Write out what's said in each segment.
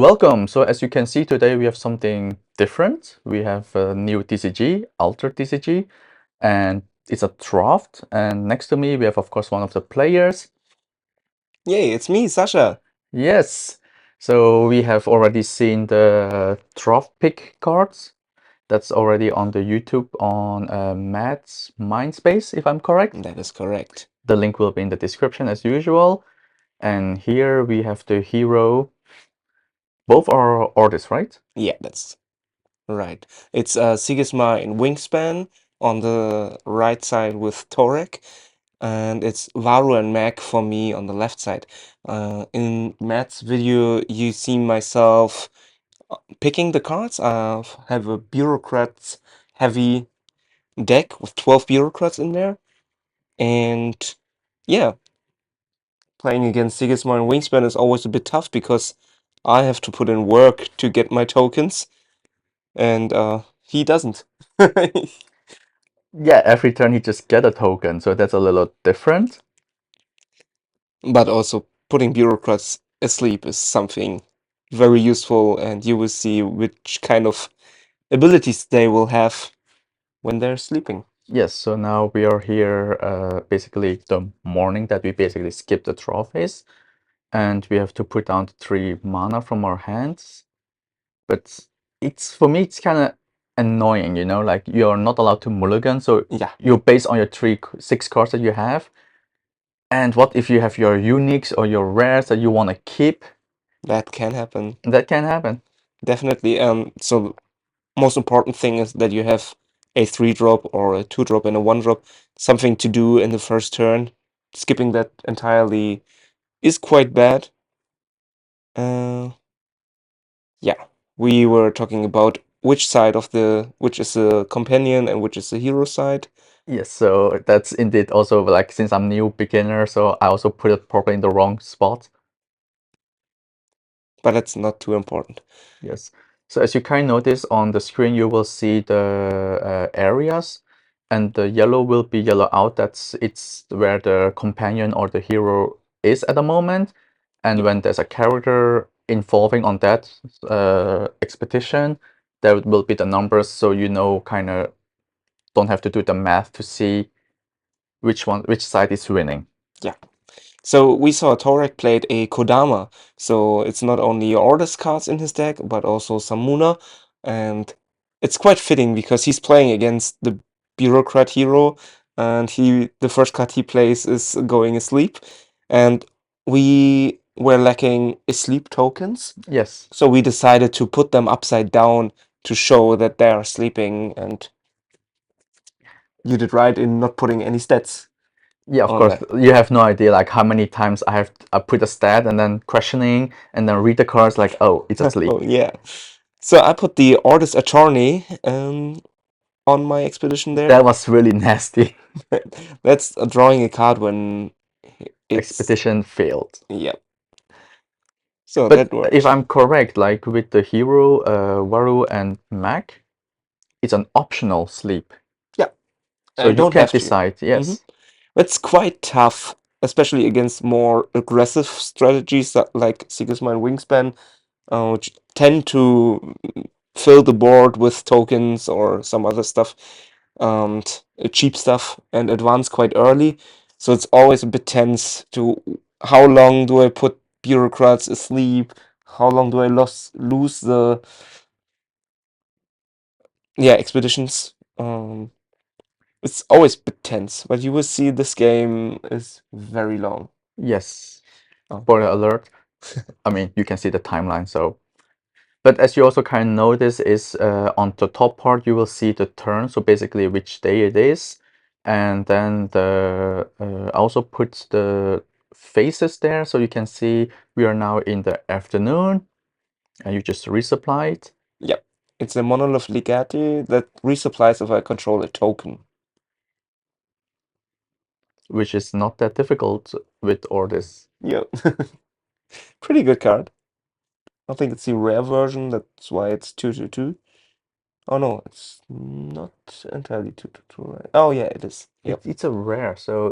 Welcome. So as you can see today, we have something different. We have a new TCG, AltereD TCG, and it's a draft. And next to me, we have, of course, one of the players. Yay, it's me, Sasha. Yes. So we have already seen the draft pick cards. That's already on the YouTube on Matt's Mindspace, if I'm correct. That is correct. The link will be in the description as usual. And here we have the hero. Both are artists, right? Yeah, that's right. It's Sigisma in Wingspan on the right side with Torek, and it's Varu and Mac for me on the left side. In Matt's video, you see myself picking the cards. I have a bureaucrats heavy deck with 12 bureaucrats in there, and yeah, playing against Sigismund and Wingspan is always a bit tough because I have to put in work to get my tokens, and he doesn't. Yeah, every turn he just get a token, so that's a little different. But also putting bureaucrats asleep is something very useful, and you will see which kind of abilities they will have when they're sleeping. Yes, so now we are here basically the morning that we basically skip the draw phase, and we have to put down the 3 mana from our hands. But it's for me it's kind of annoying, like you're not allowed to mulligan, so Yeah, you're based on your 6 cards that you have. And what if you have your uniques or your rares that you want to keep? that can happen. That can happen. Definitely. So most important thing is that you have a 3-drop or a 2-drop and a 1-drop, something to do in the first turn. Skipping that entirely is quite bad. Yeah, we were talking about which is the companion and which is the hero side. Yes, so that's indeed also like since I'm new beginner, so I also put it probably in the wrong spot. But that's not too important. Yes. So as you kind of notice on the screen, you will see the areas, and the yellow will be yellow out. It's where the companion or the hero is at the moment. And Yeah. when there's a character involving on that expedition, there will be the numbers, so kind of don't have to do the math to see which side is winning. Yeah. So we saw Torek played a Kodama. So it's not only Orders cards in his deck, but also some Muna. And it's quite fitting because he's playing against the Bureaucrat hero, and the first card he plays is Going Asleep. And we were lacking asleep tokens. Yes. So we decided to put them upside down to show that they are sleeping, and you did right in not putting any stats Yeah, of on course. that. You have no idea like how many times I put a stat and then questioning and then read the cards like, oh, it's asleep. Oh yeah. So I put the Orders Attorney on my expedition there. That was really nasty. That's drawing a card when it's Expedition failed. yeah. So But that if worked. I'm correct, like with the hero, Waru and Mac, it's an optional sleep. Yeah, So I you don't can have to. decide, hmm yes. It's quite tough, especially against more aggressive strategies like Sigismund Wingspan, which tend to fill the board with tokens or some other stuff, and cheap stuff, and advance quite early. So it's always a bit tense to how long do I put bureaucrats asleep? How long do I lose the expeditions? It's always a bit tense, but you will see this game is very long. Yes. Oh, Spoiler alert. I mean, you can see the timeline, so. But as you also kind of notice is on the top part, you will see the turn, so basically which day it is. And then I also put the faces there, so you can see we are now in the afternoon, and you just resupply it, yep. It's a monolith legati that resupplies if I control a token. which is not that difficult with Ordis. Yeah. Pretty good card. I think it's the rare version, that's why it's 2/2. Oh no, it's not entirely 2/2, right? Oh yeah, it is. Yep. It's a rare, so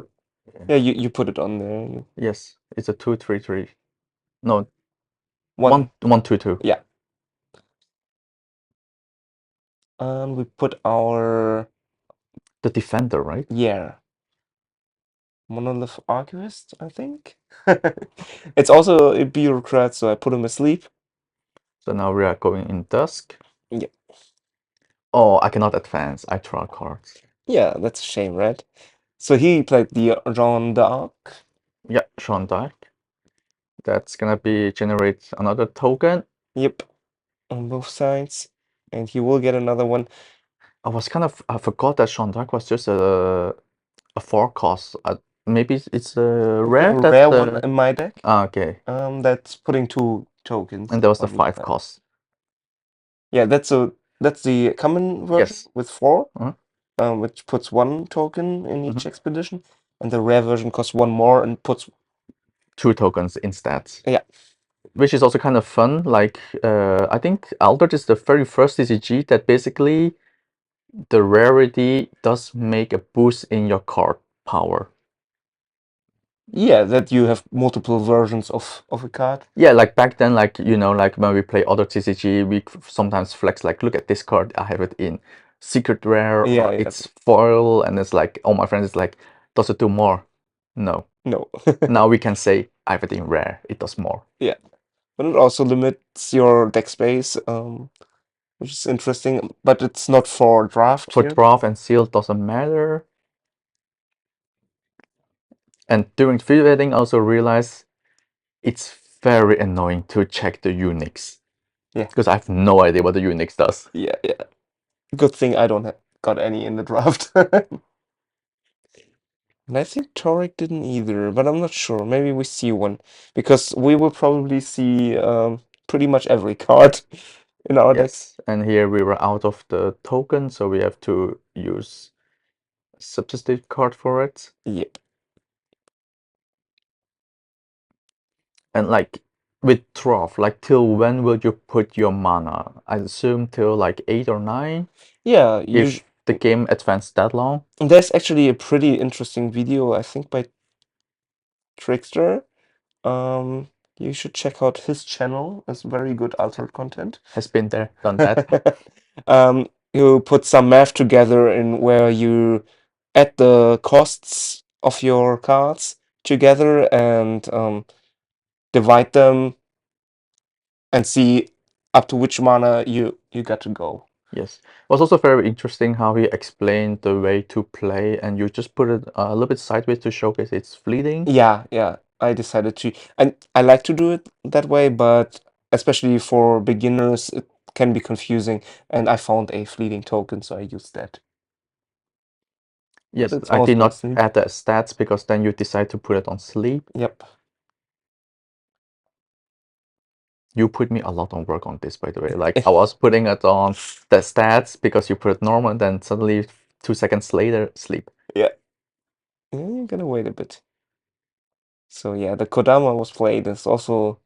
Yeah, you put it on there. yes, it's a 2/3/3. No, One. 2, 2. Yeah. And we put our, The defender, right? yeah, Monolith Archivist, I think. It's also a bureaucrat, so I put him asleep. So now we are going in dusk. Yeah. Oh, I cannot advance. I draw cards. Yeah, that's a shame, right? So he played the Jean d'Arc. Yeah, Sean Dark. That's gonna be generate another token. Yep, on both sides. And he will get another one. I forgot that Sean Dark was just a 4 cost. Maybe it's a rare. A That's rare one the in my deck. okay. That's putting 2 tokens And there was the on each 5 side. cost. Yeah, that's the common version Yes. with 4, Uh-huh. which puts 1 token in Mhm. each expedition, and the rare version costs 1 more and puts 2 tokens instead. yeah. Which is also kind of fun. Like I think AltereD is the very first TCG that basically the rarity does make a boost in your card power. Yeah, that you have multiple versions of a card. Yeah, like back then, like like when we play other TCG, we sometimes flex like, look at this card, I have it in secret rare Yeah, or yeah. it's foil, and it's like, oh, my friend is like, does it do more? No. No. Now we can say I have it in rare, it does more. Yeah. But it also limits your deck space, which is interesting, but it's not for draft For here. draft and seal doesn't matter. And during field editing, also realize it's very annoying to check the Unix. Yeah. Because I have no idea what the Unix does. Yeah, yeah. Good thing I don't got any in the draft. And I think Torek didn't either, but I'm not sure. Maybe we see one because we will probably see pretty much every card in our deck. Yes, and here we were out of the token, so we have to use a substitute card for it. Yep. And like with draft, like till when will you put your mana? I assume till like 8 or 9, Yeah, if the game advanced that long. there's actually a pretty interesting video, I think, by Trickster. Um, you should check out his channel. It's very good altered content. Has been there, done that. You put some math together in where you add the costs of your cards together and divide them and see up to which mana you got to go. Yes. It was also very interesting how he explained the way to play, and you just put it a little bit sideways to showcase its fleeting. Yeah, yeah. I decided to, and I like to do it that way, but especially for beginners, it can be confusing. And I found a fleeting token, so I used that. But Yes, it's I did also not asleep. add the stats because then you decide to put it on sleep. Yep. You put me a lot on work on this, by the way. Like I was putting it on the stats because you put it normal, and then suddenly 2 seconds later, sleep. Yeah. You gotta wait a bit. So yeah, the Kodama was played. It's also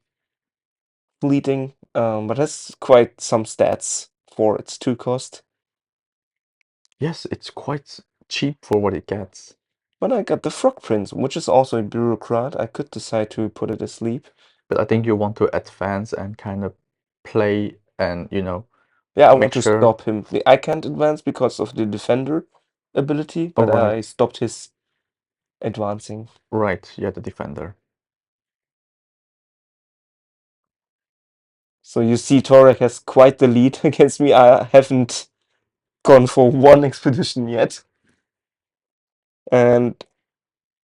fleeting, but has quite some stats for its 2 cost. Yes, it's quite cheap for what it gets. But I got the Frog Prince, which is also a bureaucrat. I could decide to put it asleep. But I think you want to advance and kind of play and, Yeah, I make want to sure. stop him. I can't advance because of the defender ability, Oh, but right. I stopped his advancing. Right, yeah, the defender. So you see Torek has quite the lead against me. I haven't gone for one expedition yet. And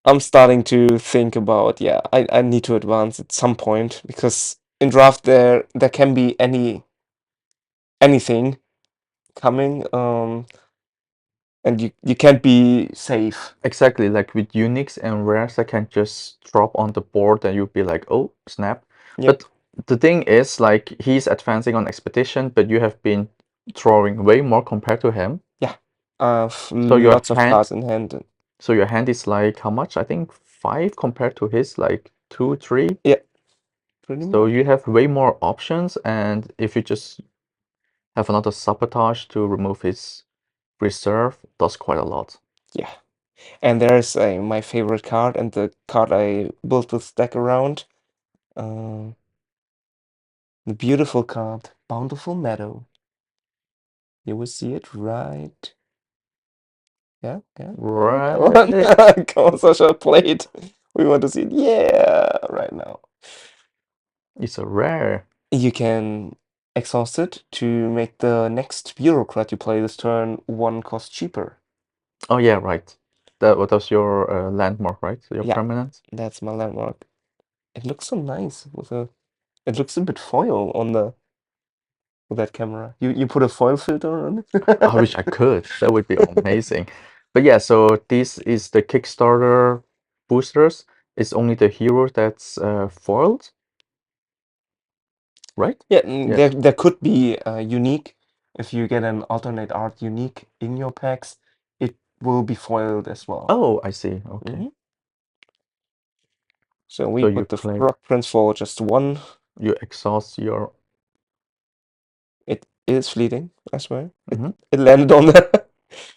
I'm starting to think about, yeah, I need to advance at some point because in draft there can be anything coming, and you can't be safe. Exactly, like with Unix and rares, I can just drop on the board and you'll be like, oh, snap. Yep. But the thing is, like, he's advancing on expedition, but you have been drawing way more compared to him. Yeah. So your Lots of hand, cards in hand. so your hand is like how much? I think 5 compared to his, like 2, 3. Yeah, pretty So much. you have way more options, and if you just have another sabotage to remove his reserve, does quite a lot. Yeah. And there's my favorite card and the card I built this deck around. Um, The beautiful card, Bountiful Meadow. You will see it right. Yeah, yeah, yeah. Come Right. on, come on, Sasha, play it. We want to see it. Yeah, right now. It's a rare. You can exhaust it to make the next bureaucrat you play this turn one cost cheaper. Oh yeah, right. That what was your landmark, right? Your Yeah, permanent. that's my landmark. It looks so nice with a. It looks a bit foil on the with that camera. You put a foil filter on I it? wish I could. That would be amazing. But yeah, so this is the Kickstarter boosters. It's only the hero that's foiled, right? Yeah, Yeah. there could be unique. If you get an alternate art unique in your packs, it will be foiled as well. Oh, I see. Okay. hmm So we So you put the play, rock prince for just one. you exhaust your. It is fleeting, I swear. Mhm. It landed on there.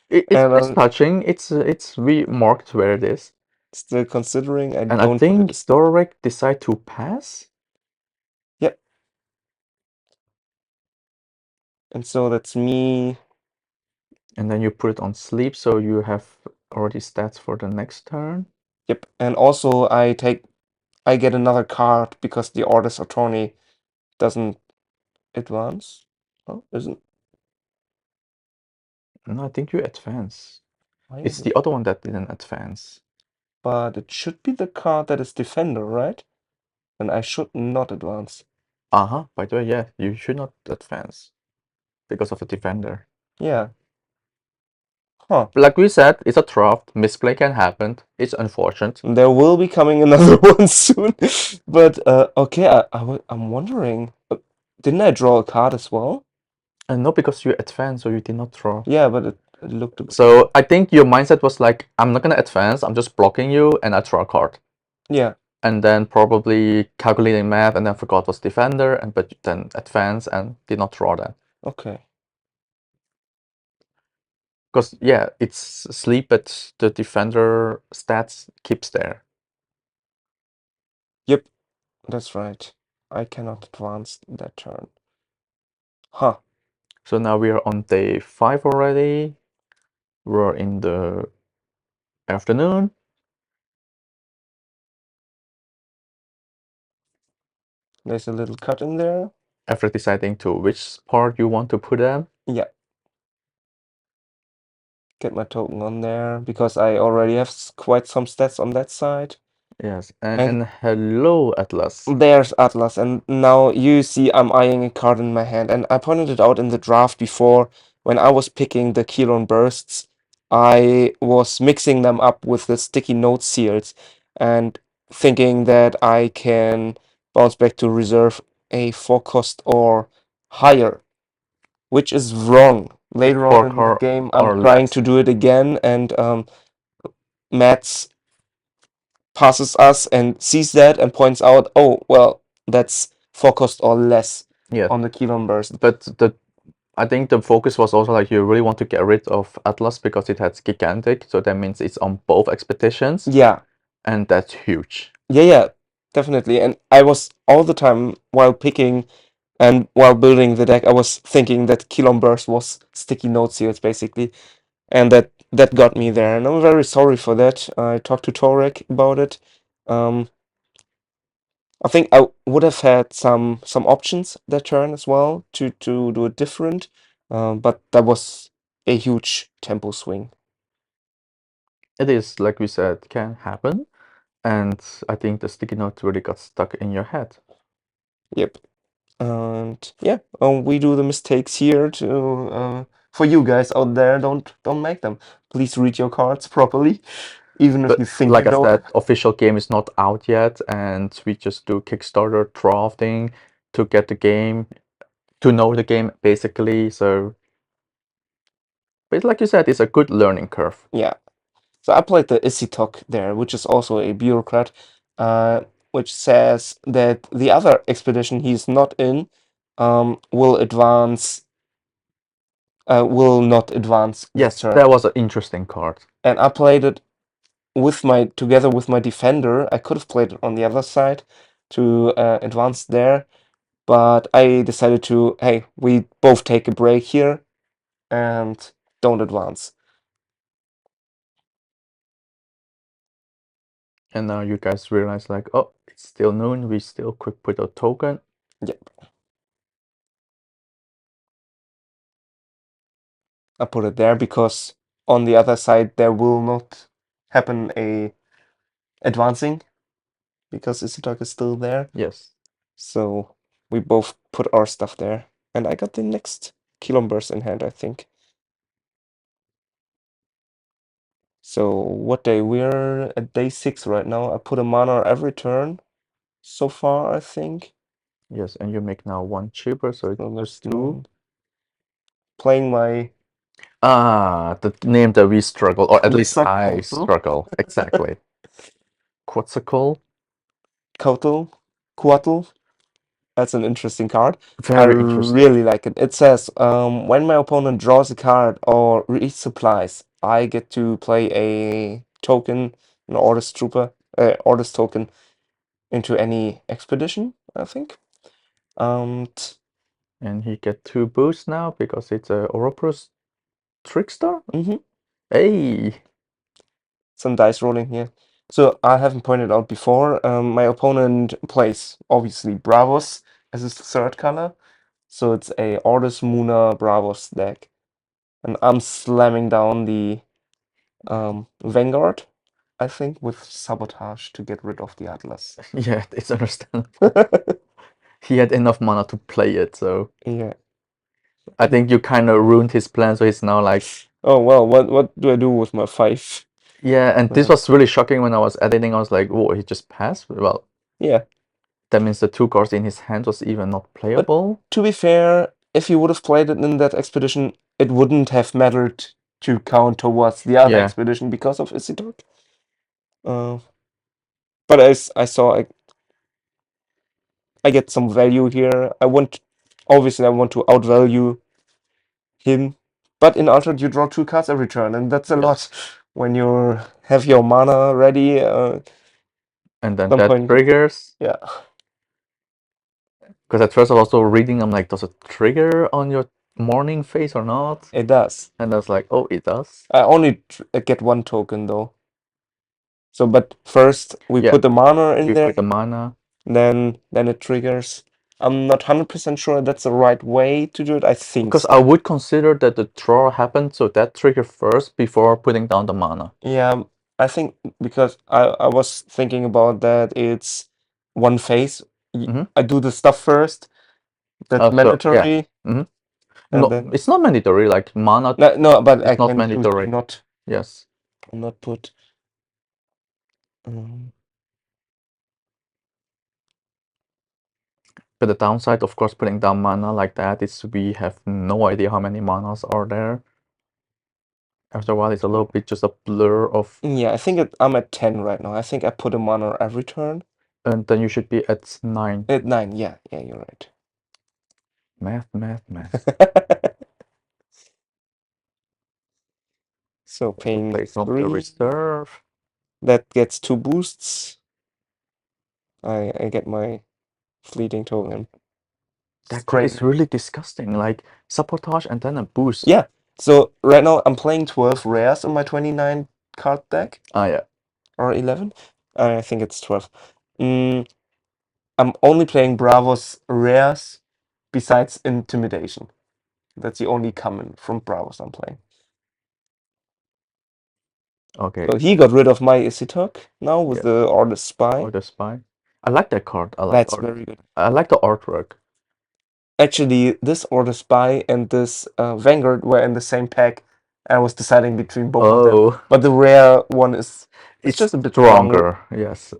It's And nice I'm touching. It's remarked where it is. still considering I And I don't put it think as. Dorek decide to pass, Yep. And so that's me. and then you put it on sleep, so you have already stats for the next turn. Yep. And also I get another card because the Orders Attorney doesn't advance. Oh, isn't No, I think you advance. why It's is it? the other one that didn't advance. But it should be the card that is Defender, right? And I should not advance. Uh-huh. By the way, yeah, you should not advance because of a defender. Yeah. Huh. But like we said, it's a draft. Misplay can happen. It's unfortunate. There will be coming another one soon. But okay, I'm wondering, didn't I draw a card as well? And not because you advance, so you did not draw. Yeah, but it looked a bit So I think your mindset was like, I'm not gonna advance. I'm just blocking you, and I draw a card. yeah. And then probably calculating math, and then forgot was defender, and but then advance and did not draw that. Okay. Because yeah, it's sleep, but the defender stats keeps there. Yep, that's right. I cannot advance that turn. Huh. So now we are on day 5 already. We're in the afternoon. There's a little cut in there. After deciding to which part you want to put in. Yeah. Get my token on there because I already have quite some stats on that side. Yes, And and hello, Atlas. there's Atlas, and now you see I'm eyeing a card in my hand. And I pointed it out in the draft before when I was picking the Kelon bursts. I was mixing them up with the sticky note seals and thinking that I can bounce back to reserve a 4 cost or higher, which is wrong. Later on Four in the car game, I'm or trying less. to do it again, and Matt's passes us and sees that and points out, oh, well, that's 4 cost or less Yeah, on the Kelon burst. but the I think the focus was also like you really want to get rid of Atlas because it has gigantic, so that means it's on both expeditions, Yeah, and that's huge. yeah, definitely. And I was all the time while picking and while building the deck, I was thinking that Kelon burst was sticky note seals basically, and that got me there. And I'm very sorry for that. I talked to Torek about it. Um, I think I would have had some options that turn as well to do it different, but that was a huge tempo swing. It is, like we said, can happen, and I think the sticky note really got stuck in your head. Yep, and yeah, we do the mistakes here to for you guys out there. Don't make them. Please read your cards properly, even if But you think you like I know. said, official game is not out yet, and we just do Kickstarter drafting to get the game, to know the game basically. So, but like you said, it's a good learning curve. Yeah. So I played the Isitok there, which is also a bureaucrat, which says that the other expedition he's not in will advance, will not advance this Yes, turn. that was an interesting card. And I played it with my together with my defender. I could have played it on the other side to advance there, but I decided to, hey, we both take a break here and don't advance. And now you guys realize like, oh, it's still noon. We still quick put a token. Yep. I put it there because on the other side there will not happen a advancing because Isitok is still there. Yes. So we both put our stuff there. And I got the next Kilon Burst in hand, I think. So what day? We're at day 6 right now. I put a mana every turn so far, I think. Yes, and you make now one cheaper, so So it's that's just two. 9. Playing my The name that we struggle, or at least I Quetzalcoatl. struggle. Exactly. Quetzalcoatl. Quetzalcoatl. That's an interesting card. I Very interesting. really like it. It says, when my opponent draws a card or resupplies, I get to play a token, an Orders Trooper, Orders token into any expedition, I think. And And he get 2 boosts now because it's a Ouroboros Trickstar. mhm, Hey, some dice rolling here. So I haven't pointed out before, my opponent plays obviously Bravos as his third color. So it's a Orders Muna Bravos deck. And I'm slamming down the Vanguard, I think, with Sabotage to get rid of the Atlas. yeah, it's understandable. He had enough mana to play it, so Yeah. I think you kind of ruined his plan. So he's now like, Oh well, what do I do with my 5? yeah. And this Well, was really shocking when I was editing. I was like, oh, he just passed. Well, yeah. that means the 2 cards in his hand was even not But playable. to be fair, if he would have played it in that expedition, it wouldn't have mattered to count towards the other Yeah, expedition because of Isidok. Uh, but as I saw, I get some value here. Obviously, I want to outvalue him. But in AltereD, you draw 2 cards every turn, and that's a lot yes. when you have your mana ready. And then Some that point, triggers. yeah, Because at first I was also reading, I'm like, does it trigger on your morning phase or not? it does. And I was like, oh, it does. I only get 1 token though. So, but first we Yeah, put the mana in we put the there, mana. then it triggers. I'm not 100% sure that's the right way to do it. I think Because I so. would consider that the draw happened, so that trigger first before putting down the mana. Yeah, I think because I was thinking about that it's one phase. Mm-hmm. I do the stuff first. That's So yeah. mandatory, Mm-hmm. and No, then it's not mandatory. Like mana no, but I is not can choose to mandatory. Yes. not put. Um, But the downside, of course, putting down mana like that is we have no idea how many manas are there. After a while, it's a little bit just a blur of, yeah, I think I'm at 10 right now. I think I put a mana every turn. and then you should be at 9. At 9, yeah, you're right. Math, math, math. So So paying place not the 3, reserve. that gets 2 boosts. I get my fleeting token. That card Straight. is really disgusting. Like sabotage and then a boost. Yeah. So right now I'm playing 12 rares in my 29 card deck. Ah, yeah. Or 11. I think it's 12. Mm, I'm only playing Bravos rares besides Intimidation. That's the only common from Bravos I'm playing. Okay. So he got rid of my Isitok now with Yes. the Order Spy. Or the spy. I like that card. That's very good. I like the artwork. Actually, this Order Spy and this Vanguard were in the same pack. I was deciding between both of them. Oh, But the rare one is it's it's just a bit stronger. stronger. Yes.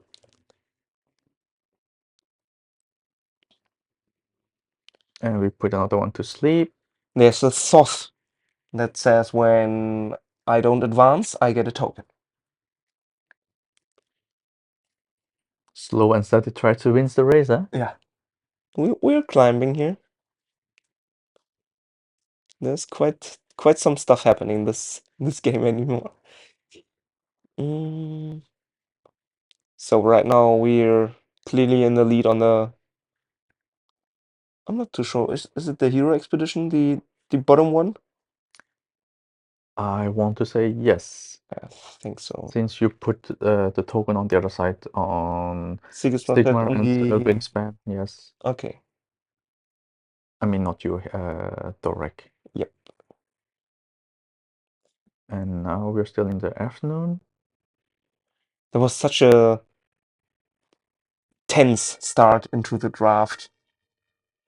And we put another one to sleep. There's a Thoth that says when I don't advance, I get a token. Slow and steady try to win the race, huh? Yeah. We're climbing here. There's quite some stuff happening this game anymore. Mm. So right now we're clearly in the lead on the I'm not too sure. Is it the Hero Expedition, the bottom one? I want to say yes, I think so. since you put the token on the other side on Sigismund said Stigma on and the. Wingspan. Yes, Okay. I mean not you, Dorek. Yep. And now we're still in the afternoon. There was such a tense start into the draft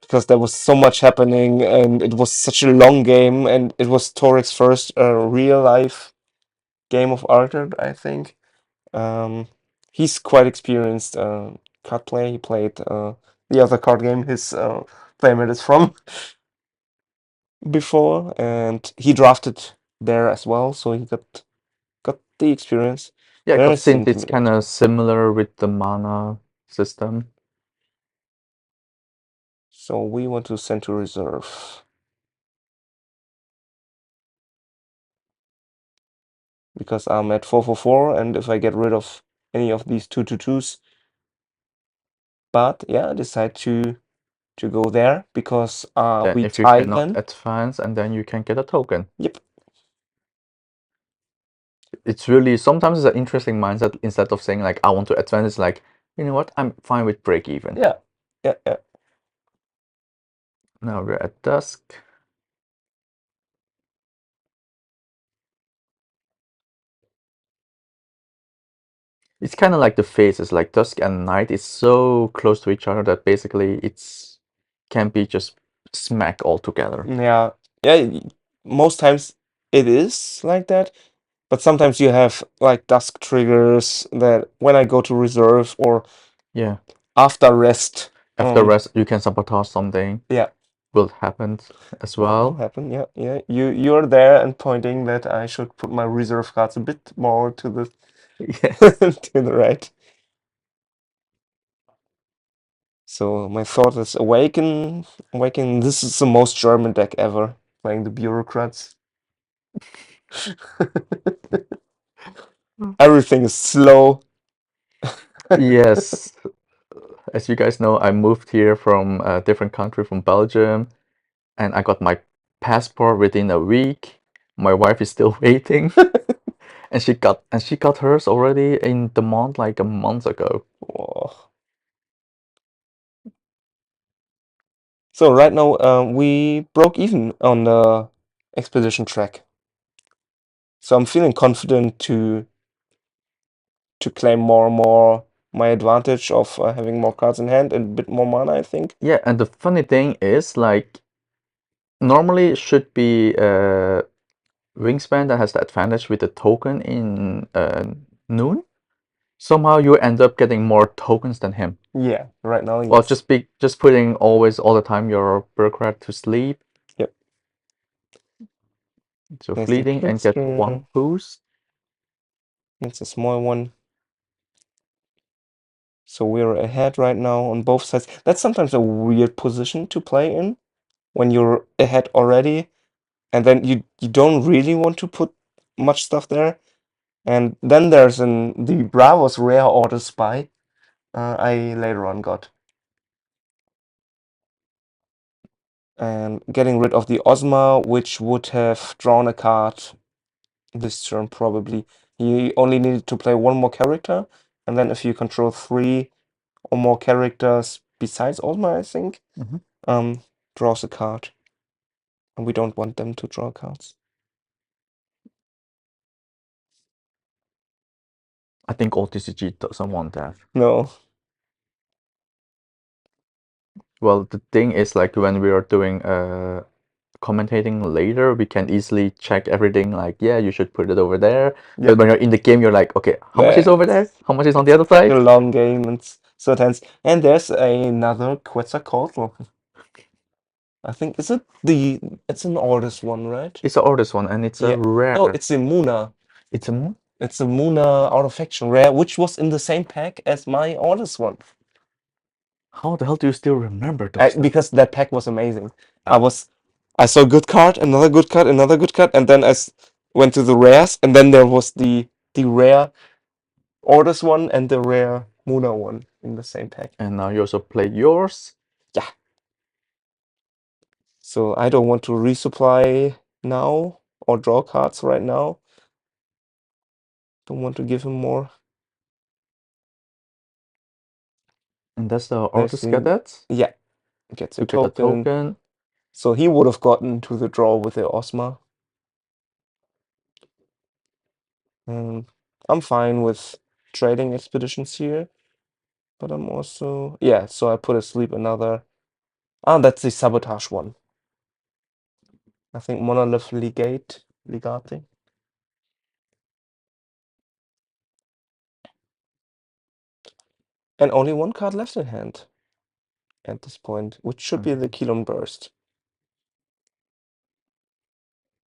because there was so much happening and it was such a long game and it was Torek's first real life game of AltereD, I think. Um, he's quite experienced card player. He played the other card game his playmate is from before, and he drafted there as well, so he got the experience. Yeah, There because is since it's kind intimidating. of similar with the mana system. So we want to send to reserve because I'm at 444, and if I get rid of any of these 2/2s, but yeah, I decide to go there because Then we if you tie cannot then. advance, and then you can get a token. Yep. It's really sometimes it's an interesting mindset instead of saying like I want to advance. It's like, you know what, I'm fine with break even. Yeah. Yeah. Yeah. Now we're at dusk. It's kind of like the phases, like dusk and night is so close to each other that basically it's can be just smack all together. Yeah. Yeah. Most times it is like that. But sometimes you have like dusk triggers that when I go to reserve or Yeah. after rest, After rest, you can sabotage something. yeah, Will happen as will well. happen. Yeah, yeah. You're there and pointing that I should put my reserve cards a bit more to the Yes. to the right. So my thought is awaken, awaken. This is the most German deck ever, playing the bureaucrats. Everything is slow. Yes. As you guys know, I moved here from a different country, from Belgium, and I got my passport within a week. My wife is still waiting, and she got hers already in the month, like a month ago. Oh. So right now, we broke even on the expedition track. So I'm feeling confident to claim more and more my advantage of having more cards in hand and a bit more mana, I think. Yeah, and the funny thing is, like, normally it should be Wingspan that has the advantage with the token in noon. Somehow you end up getting more tokens than him. Yeah, right now, Well, yes. just putting always all the time your bureaucrat to sleep. Yep. So There's the fleeting and get one trickster. boost. It's a small one. So we're ahead right now on both sides. That's sometimes a weird position to play in when you're ahead already, and then you don't really want to put much stuff there. And then there's the Bravos rare order spy I later on got. And getting rid of the Ozma, which would have drawn a card this turn probably. He only needed to play one more character, and then if you control 3 or more characters besides Ozma, I think, Mhm. draws a card. And we don't want them to draw cards. I think all TCG doesn't want that. No. Well, the thing is, like, when we are doing commentating later, we can easily check everything. Like, yeah, you should put it over there. But Yep. when you're in the game, you're like, okay, how much is There. over there? How much is on the It's other such a side? long game and so tense. And there's another Quetzalcoatl. I think it's an oldest one, right? It's the oldest one, and it's a Yeah. No, rare. it's a Muna. It's a moon. It's a Muna Artifaction rare, which was in the same pack as my oldest one. How the hell do you still remember those stuff? Because that pack was amazing. I Ah, was, I saw good card, another good card, another good card, and then went to the rares, and then there was the rare Orders one and the rare Muna one in the same pack. and now you also played yours. Yeah. So I don't want to resupply now or draw cards right now. Don't want to give him more. And that's the There's Artist the, Cadet. yeah, gets a You get a token. token. So he would have gotten to the draw with the Osma. Um, I'm fine with trading expeditions here, but I'm also, yeah, so I put asleep another. Ah, that's the sabotage one. I think Monolith Legate. And only one card left in hand at this point, which should be the Kilon Burst.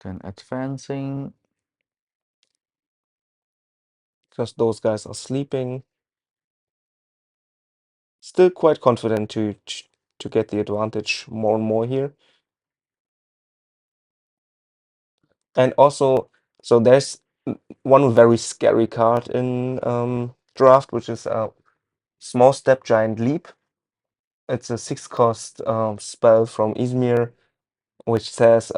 Then advancing. Because those guys are sleeping. Still quite confident to get the advantage more and more here. And also, so there's one very scary card in draft, which is a Small Step Giant Leap. It's a 6-cost spell from Izmir, which says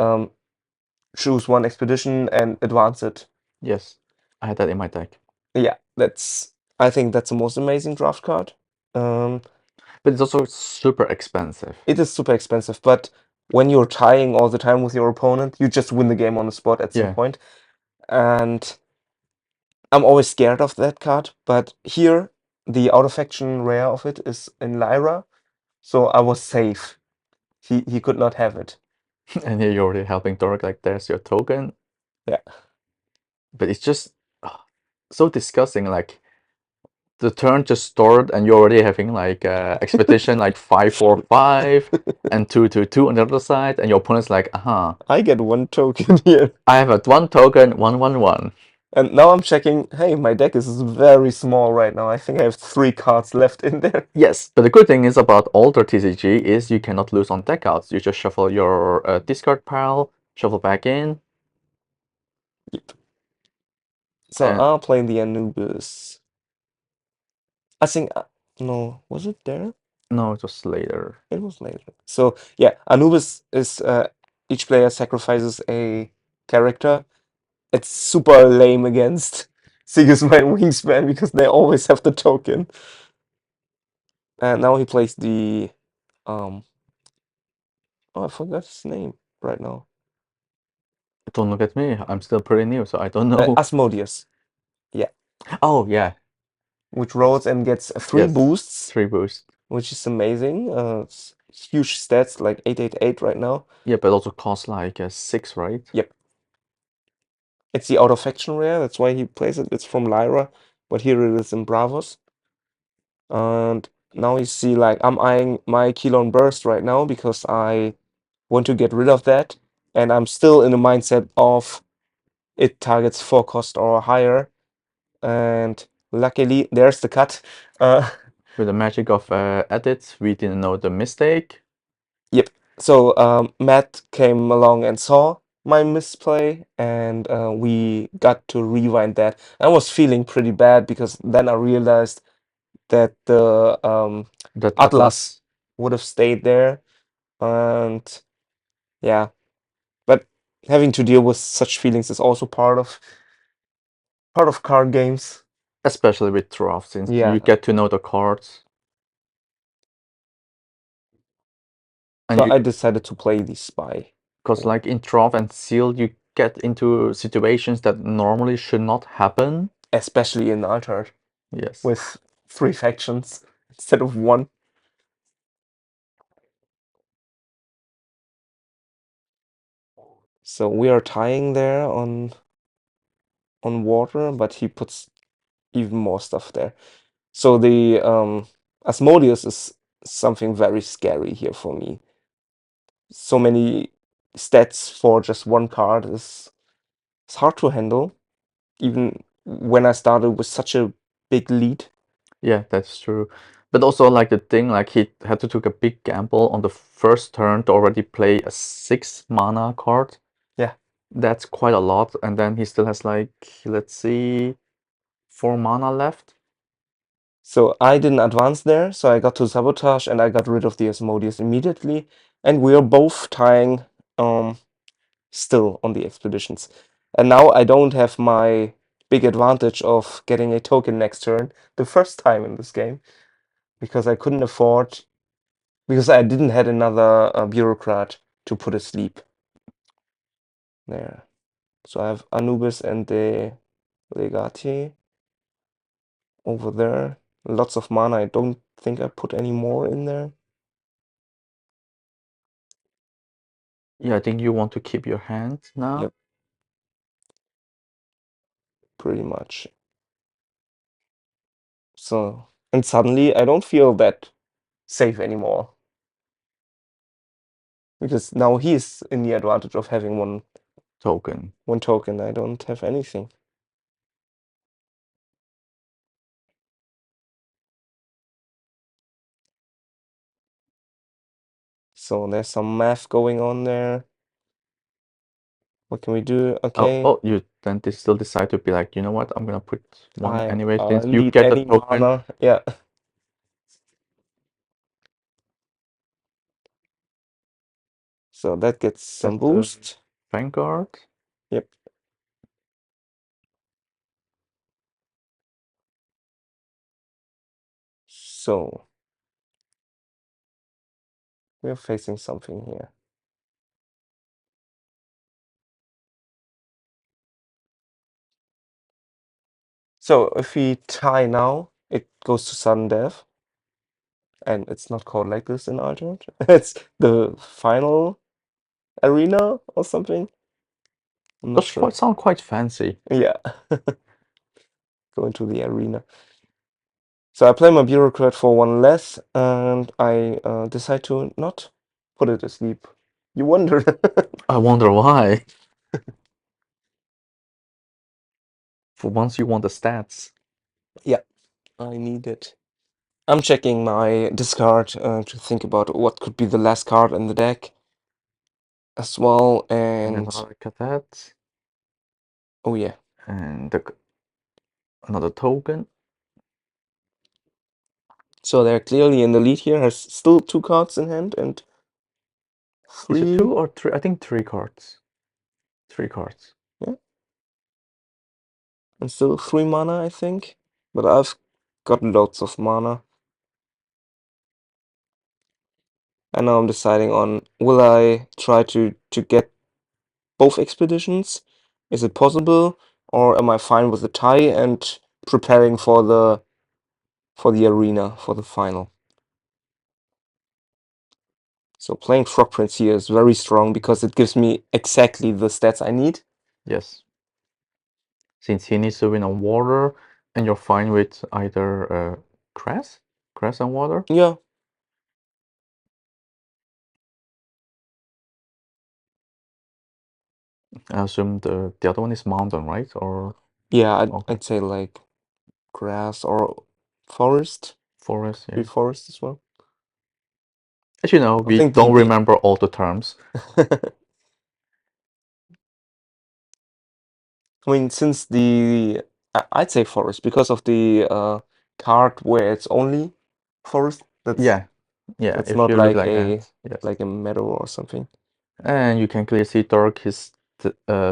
choose one expedition and advance it. Yes, I had that in my deck. Yeah, I think that's the most amazing draft card. Um, But it's also super expensive. it is super expensive, but when you're tying all the time with your opponent, you just win the game on the spot at some Yeah. point. And I'm always scared of that card, but here the out of faction rare of it is in Lyra, so I was safe. He could not have it. And here you're already helping Torek, like there's your token. Yeah. But it's just so disgusting. Like the turn just started and you're already having like expedition like 5-4-5 and 2-2-2 on the other side, and your opponent's like, I get one token here. I have a 1 token, 1/1/1. And now I'm checking, hey, my deck is very small right now. I think I have 3 cards left in there. Yes, but the good thing is about Alter TCG is you cannot lose on deck outs. You just shuffle your discard pile, shuffle back in. Yep. So And I'll play the Anubis. I think, no, was it there? no, it was later. It was later. So yeah, Anubis is each player sacrifices a character. It's super lame against Sigismund Wingspan because they always have the token. And now he plays the oh, I forgot his name right now. Don't look at me. I'm still pretty new, so I don't know. Asmodeus. Yeah. Oh yeah, Which rolls and gets 3 yes, boosts, 3 boost. which is amazing. It's huge stats, like 888 right now. Yeah, but also costs like 6, right? Yep. It's the out of faction rare, that's why he plays it. It's from Lyra, but here it is in Bravos. And now you see, like, I'm eyeing my Kilon Burst right now because I want to get rid of that. And I'm still in the mindset of it targets 4 cost or higher. And luckily, there's the cut. With the magic of edit, we didn't know the mistake. Yep. So Matt came along and saw my misplay, and we got to rewind that. I was feeling pretty bad because then I realized that the That Atlas Atlas, would have stayed there, and yeah. But having to deal with such feelings is also part of card games. especially with draft, since you Yeah. get to know the cards. And So you, I decided to play the spy, because like in draft and seal, you get into situations that normally should not happen. especially in AltereD Yes. with 3 factions instead of 1. So we are tying there on water, but he puts even more stuff there. So the Asmodeus is something very scary here for me. So many stats for just one card is it's hard to handle, even when I started with such a big lead. Yeah, that's true. But also like the thing, like he had to take a big gamble on the first turn to already play a 6 mana card. Yeah. That's quite a lot, and then he still has like, let's see, 4 mana left. So I didn't advance there, so I got to sabotage and I got rid of the Asmodeus immediately. And we are both tying still on the expeditions. And now I don't have my big advantage of getting a token next turn the first time in this game because I couldn't afford, because I didn't had another bureaucrat to put asleep there. So I have Anubis and the Legati over there. Lots of mana. I don't think I put any more in there. Yeah, I think you want to keep your hand now. Yep, pretty much. So, and suddenly I don't feel that safe anymore because now he's in the advantage of having Token. one token. I don't have anything. So there's some math going on there. What can we do? Okay, You then still decide to be like, you know what? I'm gonna put one I anyway since you need get a any token. mana. Yeah. So that gets some That's the boost. Vanguard. Yep. So we're facing something here. So if we tie now, it goes to sudden death. And it's not called like this in AltereD. It's the final arena or something. I'm not Does sure. quite sound quite fancy. Yeah. Go into the arena. So I play my bureaucrat for one less, and I decide to not put it asleep. You wonder. I wonder why. For once you want the stats. Yeah, I need it. I'm checking my discard to think about what could be the last card in the deck as well. And And another cadet. oh yeah, And another token. so they're clearly in the lead here. Has still 2 cards in hand and Is it 2 3. or 3? I think 3 cards. 3 cards. Yeah, and still 3 mana, I think. But I've got lots of mana. And now I'm deciding on, will I try to get both expeditions? Is it possible? Or am I fine with the tie and preparing for the arena, for the final? So playing Frog Prince here is very strong because it gives me exactly the stats I need. Yes. Since he needs to win on water, and you're fine with either grass? Grass and water? Yeah, I assume the other one is mountain, right? Or yeah, okay. I'd say like grass or forest. Forest, Be yeah. forest as well. As you know, I we think don't remember all the terms. I mean, since I'd say forest because of the card where it's only forest. Yeah, yeah, That's if not you look like like a that, yes. like a meadow or something. And you can clearly see Dark, his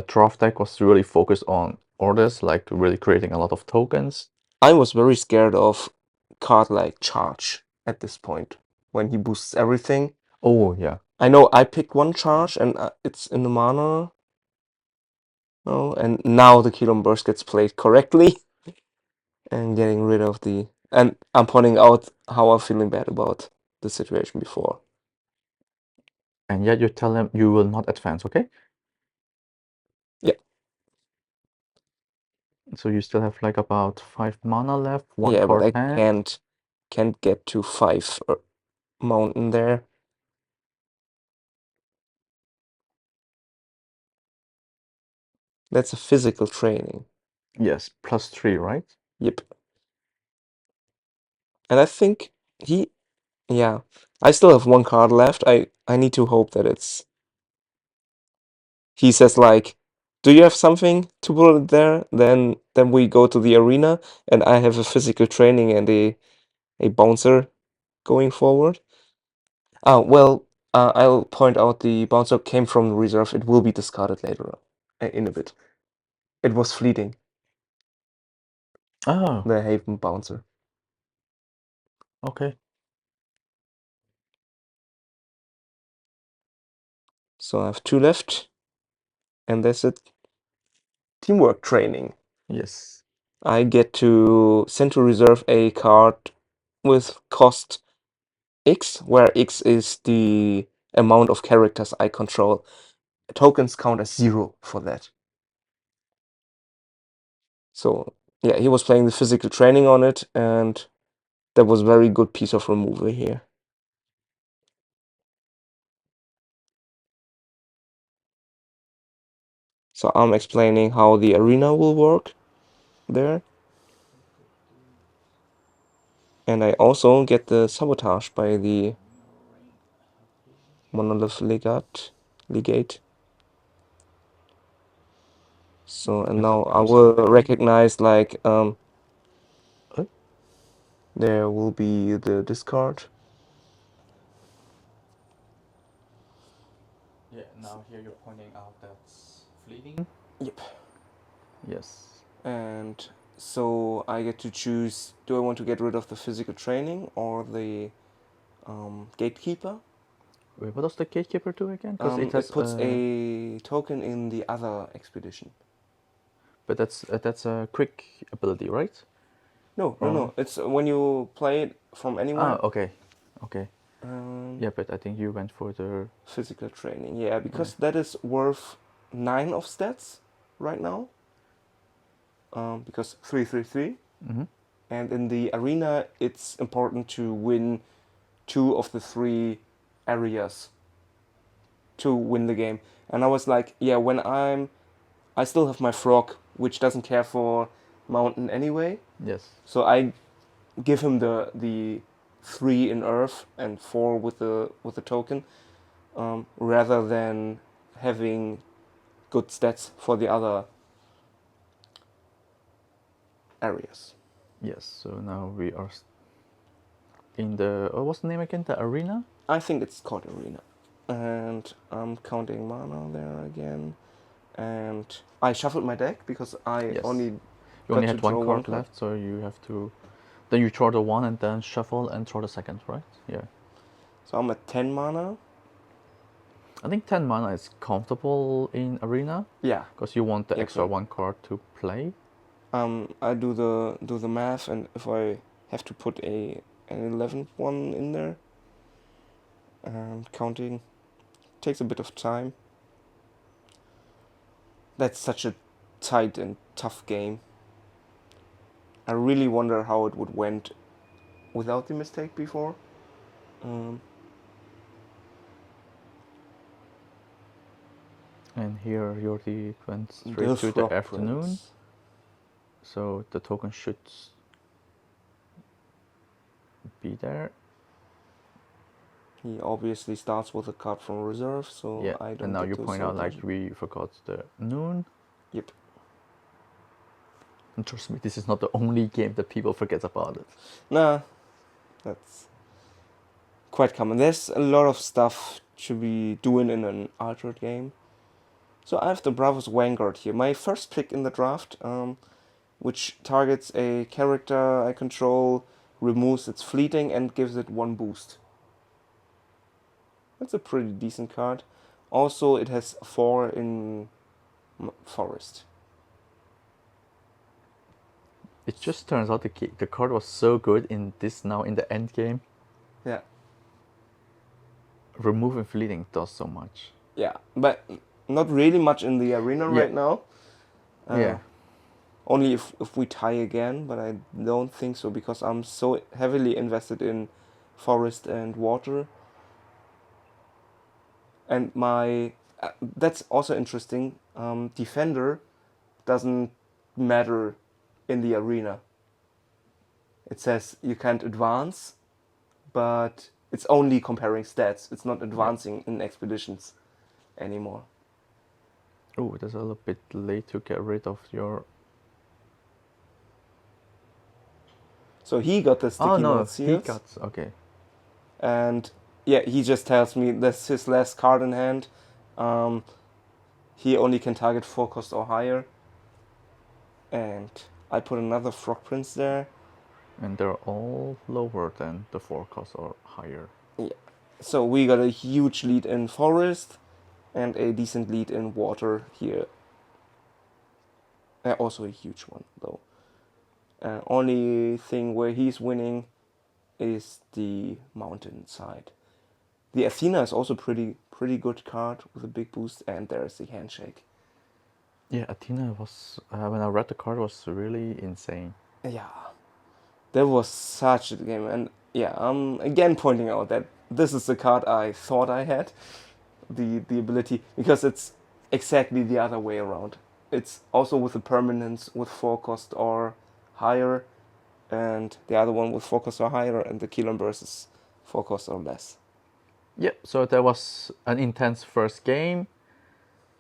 draft deck was really focused on orders, like really creating a lot of tokens. I was very scared of card like charge at this point when he boosts everything. Oh, yeah. I know I picked one charge and it's in the mana. No, and now the Kilon Burst gets played correctly and getting rid of the. And I'm pointing out how I'm feeling bad about the situation before. And yet you tell him you will not advance, okay? Yeah, So you still have like about 5 mana left, one yeah, but card I hand. can't get to 5 mountain there. That's a physical training. Yes, +3, right? Yep. And I think he, yeah, I still have one card left. I need to hope that he says like, Do you have something to put it there? Then we go to the arena, and I have a physical training and a bouncer going forward. Well, I'll point out the bouncer came from reserve. It will be discarded later on, in a bit. It was fleeting, Oh, the Haven bouncer. okay. So I have two left, and that's it. Teamwork training. Yes. I get to send to reserve a card with cost X, where X is the amount of characters I control. Tokens count as 0 for that. So yeah, he was playing the physical training on it, and that was very good piece of removal here. So I'm explaining how the arena will work there. And I also get the sabotage by the monolith legate. So and now I will recognize like Uh, there will be the discard. Yeah, now here you're pointing out that's fleeting. Yep. Yes. And so I get to choose, do I want to get rid of the physical training or the gatekeeper? Wait, what does the gatekeeper do again? Because it has It puts a token in the other expedition. but that's a quick ability, right? No, no, Or no. It's when you play it from anywhere. okay, okay. Um, Yeah, but I think you went for the Physical training, yeah, yeah. because that is worth 9 of stats right now. Because 333, Mm-hmm. and in the arena, it's important to win 2 of the 3 areas to win the game. And I was like, yeah, I still have my frog, which doesn't care for mountain anyway. Yes. So I give him the 3 in earth and 4 with the token, rather than having good stats for the other areas. Yes. So now we are in the what's the name again? The arena. I think it's called arena, and I'm counting mana there again. And I shuffled my deck because I Yes. only You got only to had one draw one card card. left, so you have to. Then you draw the one and then shuffle and draw the second, right? Yeah. So I'm at 10 mana. I think 10 mana is comfortable in arena Yeah. because you want the Yep. extra one card to play. I do the math, and if I have to put an 11th one in there, and counting takes a bit of time. That's such a tight and tough game. I really wonder how it would went without the mistake before. Um, And here Yordi went straight the to the Frog afternoon, Prince. so the token should be there. He obviously starts with a card from reserve, so Yeah, I and don't now get you to point out like sabotage it. we forgot the noon. Yep. And trust me, this is not the only game that people forget about it. Nah, that's quite common. There's a lot of stuff to be doing in an AltereD game. So I have the Bravos Vanguard here, my first pick in the draft, which targets a character I control, removes its fleeting, and gives it 1 boost. That's a pretty decent card. Also, it has 4 in Forest. It just turns out the card was so good in this now in the end game. Yeah. Removing fleeting does so much. Yeah, but not really much in the arena Yeah, right now. yeah, Only if we tie again, but I don't think so because I'm so heavily invested in forest and water. And my that's also interesting. Defender doesn't matter in the arena. It says you can't advance, but it's only comparing stats. It's not yeah. advancing in expeditions anymore. Oh, that's a little bit late to get rid of your... So he got the Oh sticky no, note he seals. got... Okay. And yeah, he just tells me that's his last card in hand. Um, he only can target 4 cost or higher. And I put another Frog Prince there. And they're all lower than the forecast or higher. Yeah. So we got a huge lead in Forest and a decent lead in Water here. Also a huge one though. Only thing where he's winning is the Mountain side. The Athena is also pretty good card with a big boost, and there's the Handshake. Yeah, Athena was... when I read the card, was really insane. Yeah, that was such a good game, and yeah, I'm again pointing out that this is the card I thought I had, the ability, because it's exactly the other way around. It's also with a permanence with 4 cost or higher, and the other one with 4 cost or higher, and the Kilon burst is 4 cost or less. Yep, so that was an intense first game,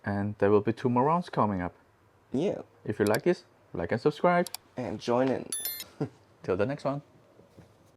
and there will be 2 more rounds coming up. Yeah, If you like this, like and subscribe. and join in. Till the next one.